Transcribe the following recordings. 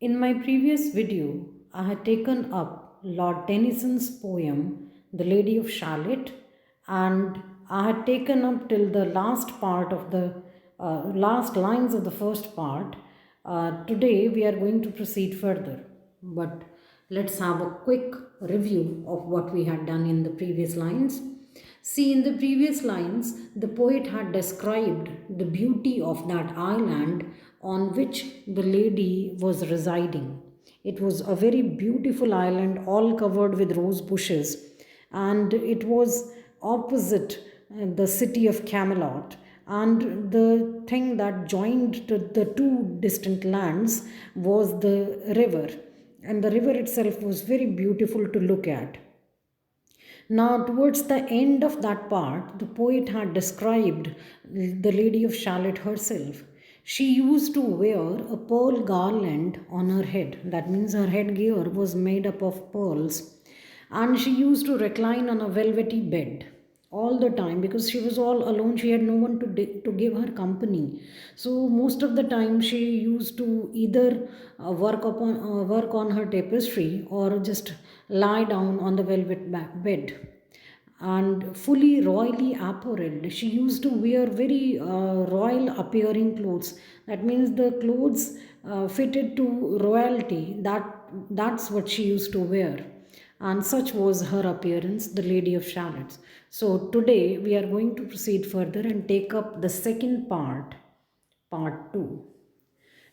In my previous video, I had taken up Lord Tennyson's poem, The Lady of Shallot, and I had taken up till the last part of the last lines of the first part. Today, we are going to proceed further, but let's have a quick review of what we had done in the previous lines. See, in the previous lines, the poet had described the beauty of that island on which the lady was residing. It was a very beautiful island, all covered with rose bushes, and it was opposite the city of Camelot. And the thing that joined to the two distant lands was the river, and the river itself was very beautiful to look at. Now, towards the end of that part, the poet had described the Lady of Shallot herself. She used to wear a pearl garland on her head. That means her headgear was made up of pearls. And she used to recline on a velvety bed all the time because she was all alone. She had no one to give her company. So most of the time she used to either work on her tapestry or just lie down on the velvet bed. And fully royally apparelled, she used to wear very royal appearing clothes. That means the clothes fitted to royalty. That's what she used to wear, and such was her appearance, the Lady of Shallots. So today we are going to proceed further and take up the second part, part 2.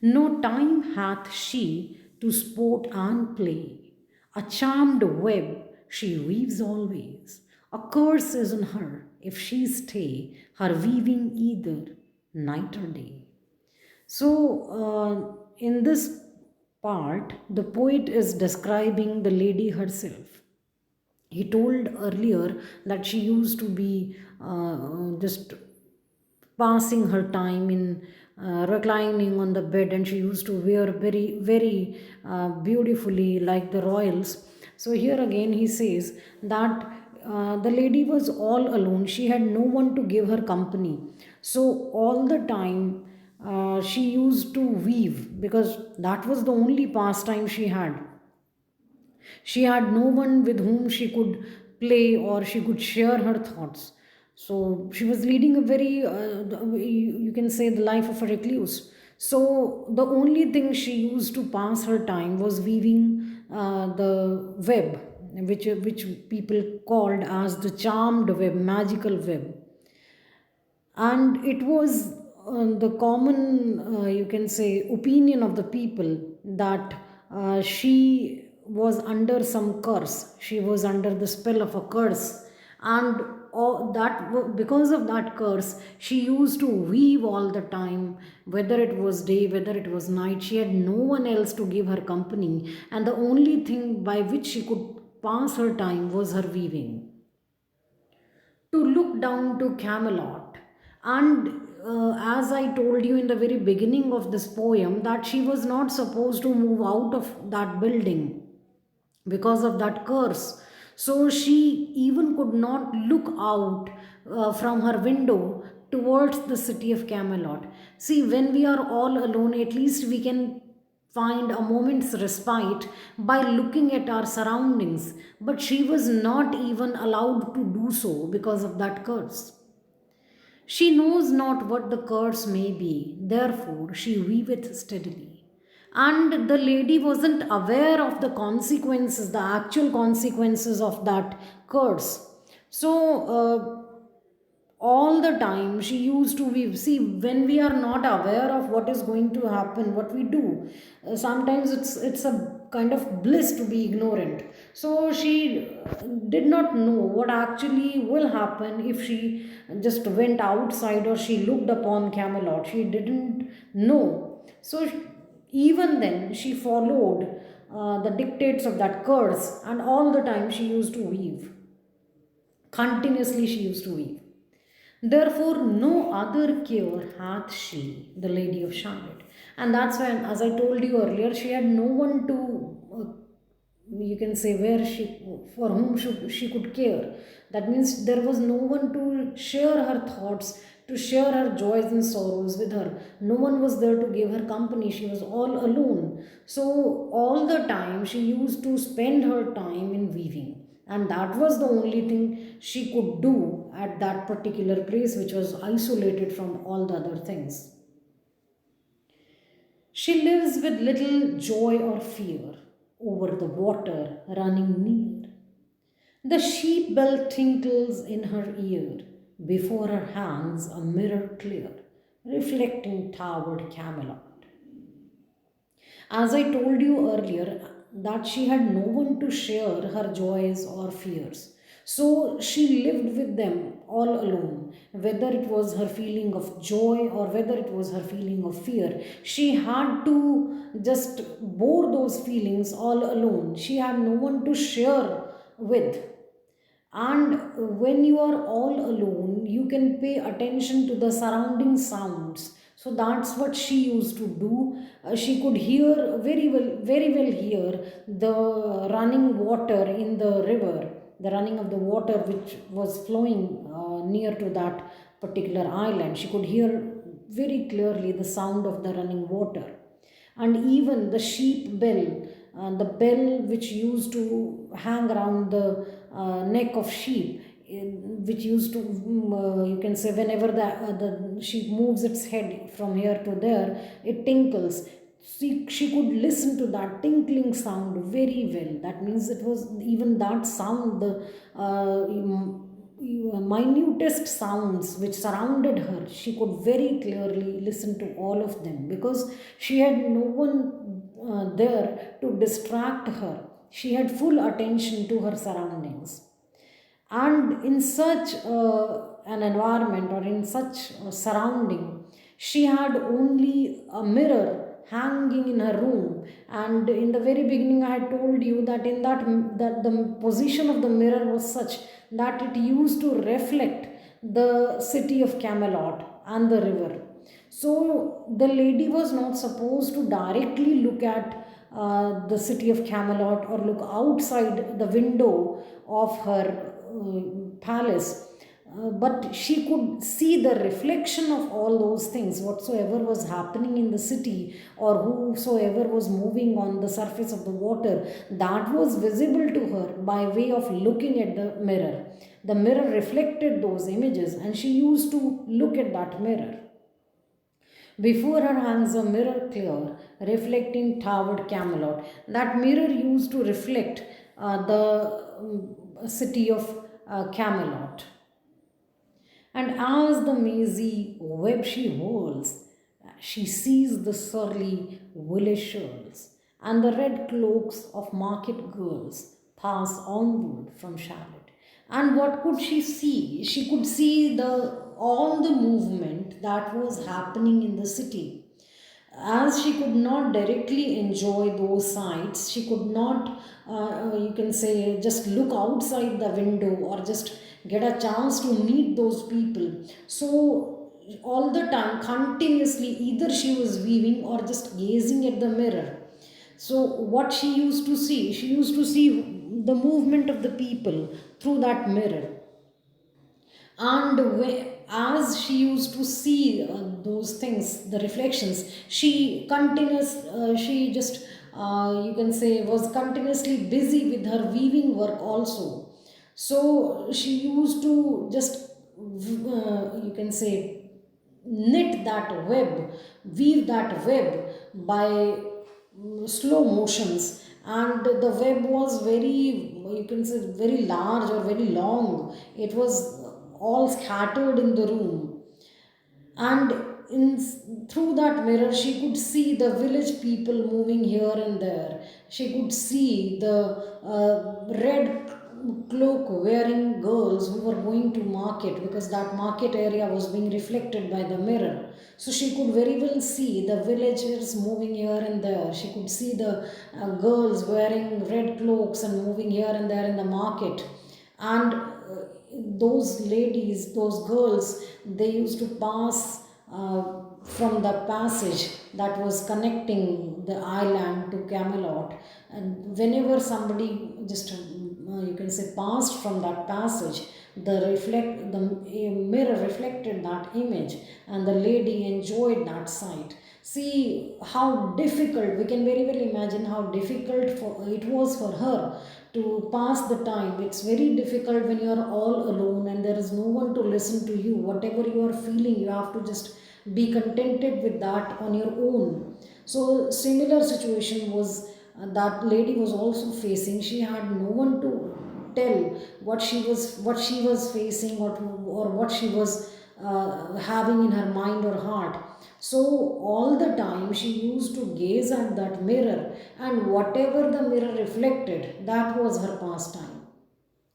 No time hath she to sport and play. A charmed web she weaves always. A curse is on her if she stay her weaving either night or day. So, in this part, the poet is describing the lady herself. He told earlier that she used to be just passing her time in reclining on the bed, and she used to wear very beautifully like the royals. So here again he says that the lady was all alone. She had no one to give her company. So all the time she used to weave because that was the only pastime she had. She had no one with whom she could play or she could share her thoughts. So she was leading a very, you can say, the life of a recluse. So the only thing she used to pass her time was weaving the web, which people called as the charmed web, magical web. And it was the common, you can say, opinion of the people that she was under some curse. She was under the spell of a curse, and because of that curse she used to weave all the time, whether it was day, whether it was night. She had no one else to give her company, and the only thing by which she could pass her time was her weaving. To look down to Camelot. And as I told you in the very beginning of this poem, that she was not supposed to move out of that building because of that curse. So she even could not look out from her window towards the city of Camelot. See, when we are all alone, at least we can find a moment's respite by looking at our surroundings. But she was not even allowed to do so because of that curse. She knows not what the curse may be, therefore she weaveth steadily. And the lady wasn't aware of the consequences, the actual consequences of that curse. So, all the time she used to weave. See, when we are not aware of what is going to happen, what we do, sometimes it's a kind of bliss to be ignorant. So she did not know what actually will happen if she just went outside or she looked upon Camelot. She didn't know. So even then she followed the dictates of that curse, and all the time she used to weave. Continuously she used to weave. Therefore, no other cure hath she, the Lady of Shalott. And that's when, as I told you earlier, she had no one to, you can say, for whom she could care. That means there was no one to share her thoughts, to share her joys and sorrows with her. No one was there to give her company. She was all alone. So, all the time, she used to spend her time in weaving. And that was the only thing she could do at that particular place, which was isolated from all the other things. She lives with little joy or fear over the water running near. The sheep bell tinkles in her ear, before her hangs a mirror clear, reflecting towered Camelot. As I told you earlier, that she had no one to share her joys or fears. So she lived with them all alone, whether it was her feeling of joy or whether it was her feeling of fear. She had to just bore those feelings all alone. She had no one to share with. And when you are all alone, you can pay attention to the surrounding sounds. So that's what she used to do. She could hear very well hear the running water in the river, the running of the water which was flowing near to that particular island. She could hear very clearly the sound of the running water. And even the sheep bell, the bell which used to hang around the neck of sheep, which used to, you can say, whenever the sheep moves its head from here to there, it tinkles. She could listen to that tinkling sound very well. That means it was even that sound, the minutest sounds which surrounded her, she could very clearly listen to all of them, because she had no one there to distract her. She had full attention to her surroundings. And in such an environment, or in such a surrounding, she had only a mirror hanging in her room. And in the very beginning, I had told you that in that the position of the mirror was such that it used to reflect the city of Camelot and the river. So the lady was not supposed to directly look at the city of Camelot or look outside the window of her palace, but she could see the reflection of all those things, whatsoever was happening in the city or whosoever was moving on the surface of the water, that was visible to her by way of looking at the mirror. The mirror reflected those images, and she used to look at that mirror. Before her hangs a mirror clear, reflecting towered Camelot. That mirror used to reflect the city of Camelot. And as the mazy web she whirls, she sees the surly village churls and the red cloaks of market girls pass onward from Shallot. And what could she see? She could see the all the movement that was happening in the city. As she could not directly enjoy those sights, she could not, you can say, just look outside the window or just get a chance to meet those people. So all the time, continuously, either she was weaving or just gazing at the mirror. So what she used to see the movement of the people through that mirror. And as she used to see those things, the reflections, she just, you can say, was continuously busy with her weaving work also. So she used to just, you can say, knit that web, weave that web by slow motions. And the web was very, you can say, very large or very long. It was all scattered in the room. And through that mirror she could see the village people moving here and there. She could see the red cloak wearing girls who were going to market, because that market area was being reflected by the mirror. So she could very well see the villagers moving here and there. She could see the girls wearing red cloaks and moving here and there in the market. And those ladies, those girls, they used to pass from the passage that was connecting the island to Camelot. And whenever somebody just, you can say, passed from that passage, The mirror reflected that image, and the lady enjoyed that sight. See how difficult, we can very well imagine how difficult it was for her to pass the time. It's very difficult when you are all alone and there is no one to listen to you. Whatever you are feeling, you have to just be contented with that on your own. So similar situation was that lady was also facing. She had no one to tell what she was facing, or what she was having in her mind or heart. So all the time she used to gaze at that mirror, and whatever the mirror reflected, that was her pastime.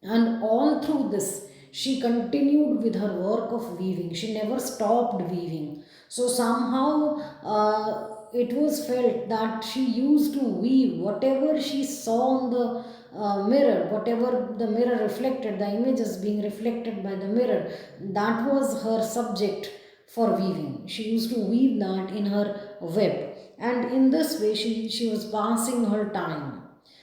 And all through this, she continued with her work of weaving. She never stopped weaving. So somehow it was felt that she used to weave whatever she saw on the mirror, whatever the mirror reflected, the images being reflected by the mirror, that was her subject for weaving. She used to weave that in her web. And in this way, she was passing her time.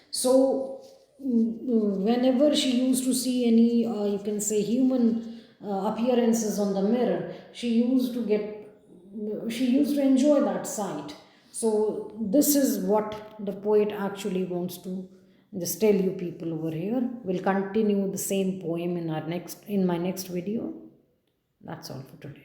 So whenever she used to see any, you can say, human appearances on the mirror, she used to enjoy that sight. So this is what the poet actually wants to just tell you people over here. We'll continue the same poem in my next video. That's all for today.